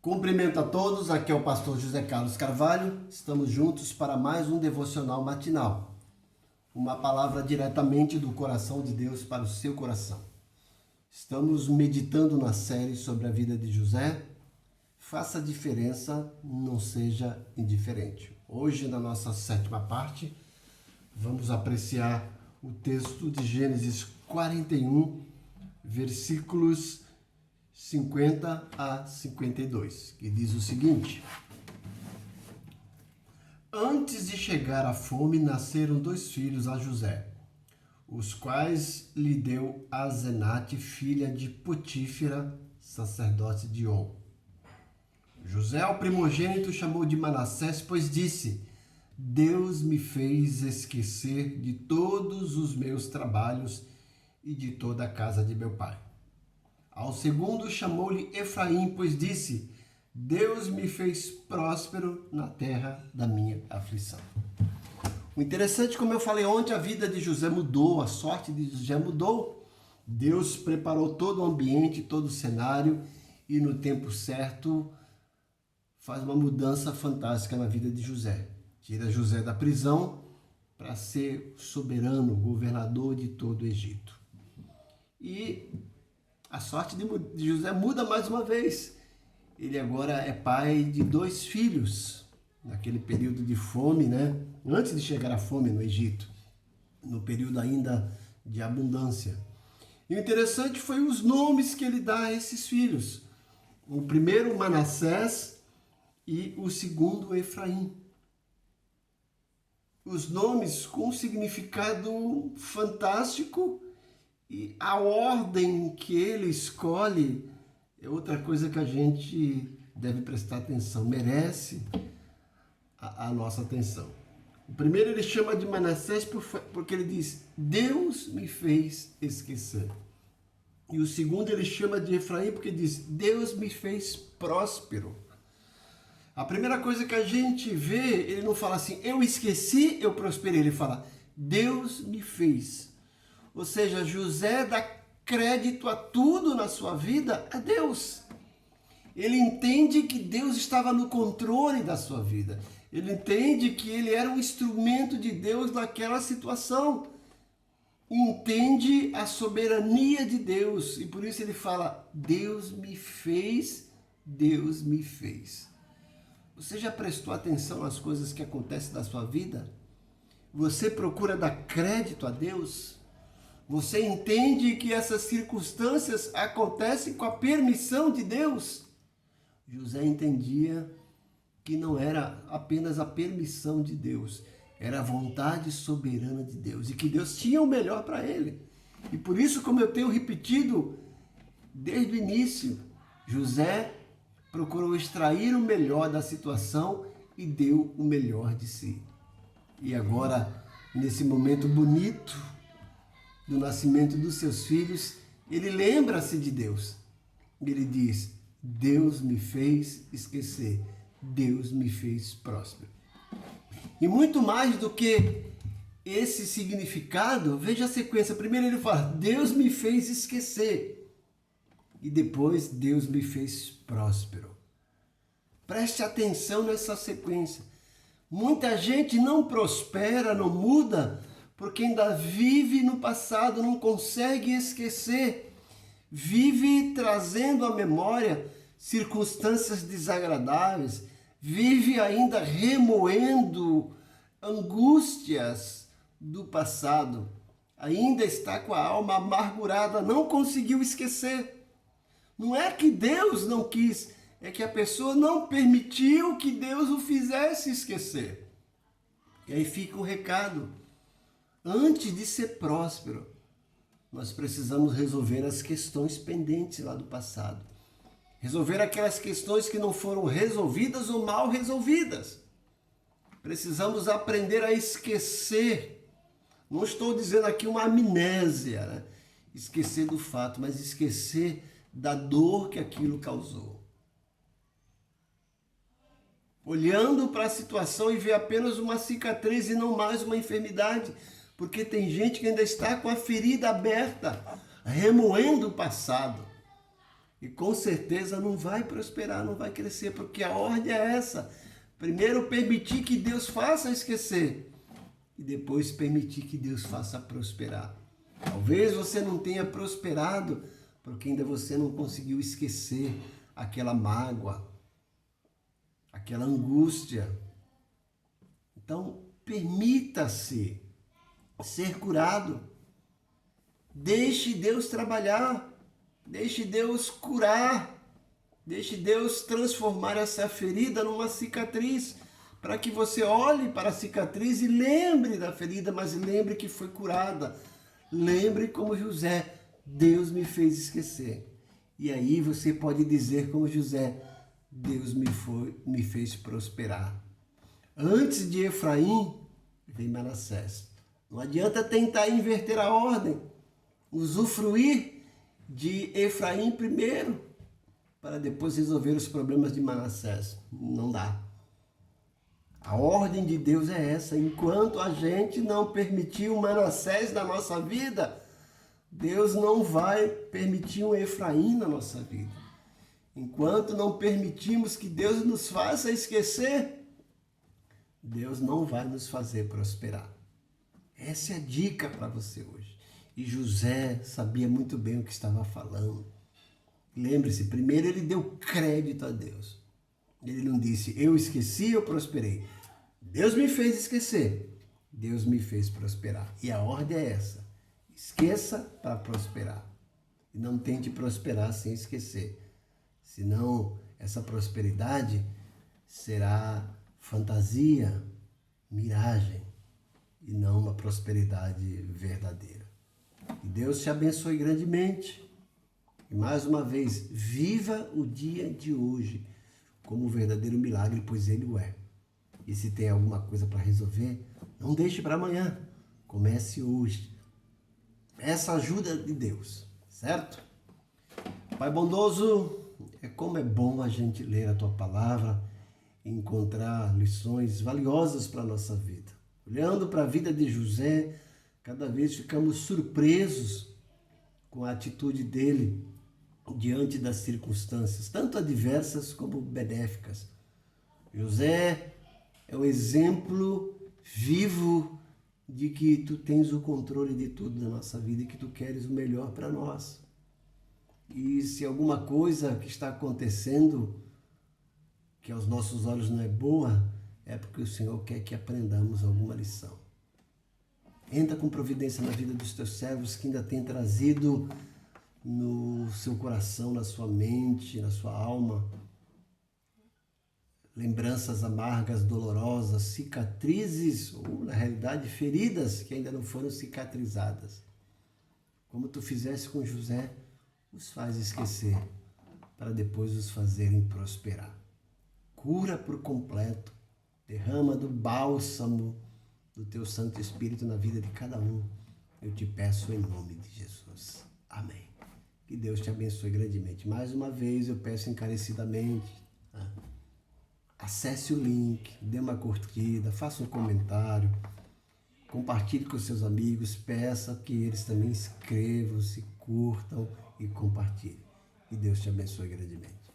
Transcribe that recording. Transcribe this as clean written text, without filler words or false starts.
Cumprimento a todos, aqui é o pastor José Carlos Carvalho, estamos juntos para mais um devocional matinal. Uma palavra diretamente do coração de Deus para o seu coração. Estamos meditando na série sobre a vida de José. Faça a diferença, não seja indiferente. Hoje, na nossa sétima parte, vamos apreciar o texto de Gênesis 41, versículos 50 a 52, que diz o seguinte: Antes de chegar a fome, nasceram 2 filhos a José, os quais lhe deu Asenate, filha de Potífera, sacerdote de On. José, o primogênito, chamou de Manassés, pois disse: Deus me fez esquecer de todos os meus trabalhos e de toda a casa de meu pai. Ao segundo chamou-lhe Efraim, pois disse: Deus me fez próspero na terra da minha aflição. O interessante, como eu falei ontem, a vida de José mudou, a sorte de José mudou. Deus preparou todo o ambiente, todo o cenário e no tempo certo faz uma mudança fantástica na vida de José. Tira José da prisão para ser soberano, governador de todo o Egito. E a sorte de José muda mais uma vez. Ele agora é pai de 2 filhos, naquele período de fome, né? Antes de chegar à fome no Egito, no período ainda de abundância. E o interessante foi os nomes que ele dá a esses filhos. O primeiro, Manassés, e o segundo, Efraim. Os nomes com um significado fantástico. E a ordem que ele escolhe é outra coisa que a gente deve prestar atenção, merece a nossa atenção. O primeiro ele chama de Manassés porque ele diz: Deus me fez esquecer. E o segundo ele chama de Efraim porque diz: Deus me fez próspero. A primeira coisa que a gente vê, ele não fala assim: eu esqueci, eu prosperei. Ele fala: Deus me fez. Ou seja, José dá crédito a tudo na sua vida a Deus. Ele entende que Deus estava no controle da sua vida. Ele entende que ele era um instrumento de Deus naquela situação. Entende a soberania de Deus. E por isso ele fala: Deus me fez, Deus me fez. Você já prestou atenção às coisas que acontecem na sua vida? Você procura dar crédito a Deus? Você entende que essas circunstâncias acontecem com a permissão de Deus? José entendia que não era apenas a permissão de Deus, era a vontade soberana de Deus e que Deus tinha o melhor para ele. E por isso, como eu tenho repetido desde o início, José procurou extrair o melhor da situação e deu o melhor de si. E agora, nesse momento bonito do nascimento dos seus filhos, ele lembra-se de Deus. Ele diz: Deus me fez esquecer, Deus me fez próspero. E muito mais do que esse significado, veja a sequência. Primeiro ele fala: Deus me fez esquecer. E depois, Deus me fez próspero. Preste atenção nessa sequência. Muita gente não prospera, não muda, porque ainda vive no passado, não consegue esquecer. Vive trazendo à memória circunstâncias desagradáveis. Vive ainda remoendo angústias do passado. Ainda está com a alma amargurada, não conseguiu esquecer. Não é que Deus não quis, é que a pessoa não permitiu que Deus o fizesse esquecer. E aí fica o recado. Antes de ser próspero, nós precisamos resolver as questões pendentes lá do passado. Resolver aquelas questões que não foram resolvidas ou mal resolvidas. Precisamos aprender a esquecer. Não estou dizendo aqui uma amnésia, né? Esquecer do fato, mas esquecer da dor que aquilo causou. Olhando para a situação e ver apenas uma cicatriz e não mais uma enfermidade. Porque tem gente que ainda está com a ferida aberta, remoendo o passado. e com certeza não vai prosperar, não vai crescer, porque a ordem é essa. Primeiro permitir que Deus faça esquecer e depois permitir que Deus faça prosperar. Talvez você não tenha prosperado porque ainda você não conseguiu esquecer aquela mágoa, aquela angústia. Então, permita-se ser curado. Deixe Deus trabalhar. Deixe Deus curar. Deixe Deus transformar essa ferida numa cicatriz, para que você olhe para a cicatriz e lembre da ferida, mas lembre que foi curada. Lembre como José, Deus me fez esquecer. E aí você pode dizer como José, Deus me fez prosperar. Antes de Efraim, vem Manassés. Não adianta tentar inverter a ordem, usufruir de Efraim primeiro, para depois resolver os problemas de Manassés. Não dá. A ordem de Deus é essa. Enquanto a gente não permitir um Manassés na nossa vida, Deus não vai permitir um Efraim na nossa vida. Enquanto não permitimos que Deus nos faça esquecer, Deus não vai nos fazer prosperar. Essa é a dica para você hoje. E José sabia muito bem o que estava falando. Lembre-se, primeiro ele deu crédito a Deus. Ele não disse, eu esqueci, eu prosperei. Deus me fez esquecer. Deus me fez prosperar. E a ordem é essa. Esqueça para prosperar. E não tente prosperar sem esquecer. Senão, essa prosperidade será fantasia, miragem, e não uma prosperidade verdadeira. Que Deus te abençoe grandemente. E mais uma vez, viva o dia de hoje como um verdadeiro milagre, pois ele o é. E se tem alguma coisa para resolver, não deixe para amanhã. Comece hoje. Essa ajuda de Deus, certo? Pai bondoso, como é bom a gente ler a Tua palavra e encontrar lições valiosas para a nossa vida. Olhando para a vida de José, cada vez ficamos surpresos com a atitude dele diante das circunstâncias, tanto adversas como benéficas. José é um exemplo vivo de que tu tens o controle de tudo na nossa vida e que tu queres o melhor para nós. E se alguma coisa que está acontecendo, que aos nossos olhos não é boa, é porque o Senhor quer que aprendamos alguma lição. Entra com providência na vida dos teus servos que ainda têm trazido no seu coração, na sua mente, na sua alma, lembranças amargas, dolorosas, cicatrizes, ou na realidade feridas que ainda não foram cicatrizadas. Como tu fizeste com José, os faz esquecer, para depois os fazerem prosperar. Cura por completo, derrama do bálsamo do teu Santo Espírito na vida de cada um. Eu te peço em nome de Jesus. Amém. Que Deus te abençoe grandemente. Mais uma vez eu peço encarecidamente, acesse o link, dê uma curtida, faça um comentário, compartilhe com seus amigos, peça que eles também inscrevam, se curtam e compartilhem. Que Deus te abençoe grandemente.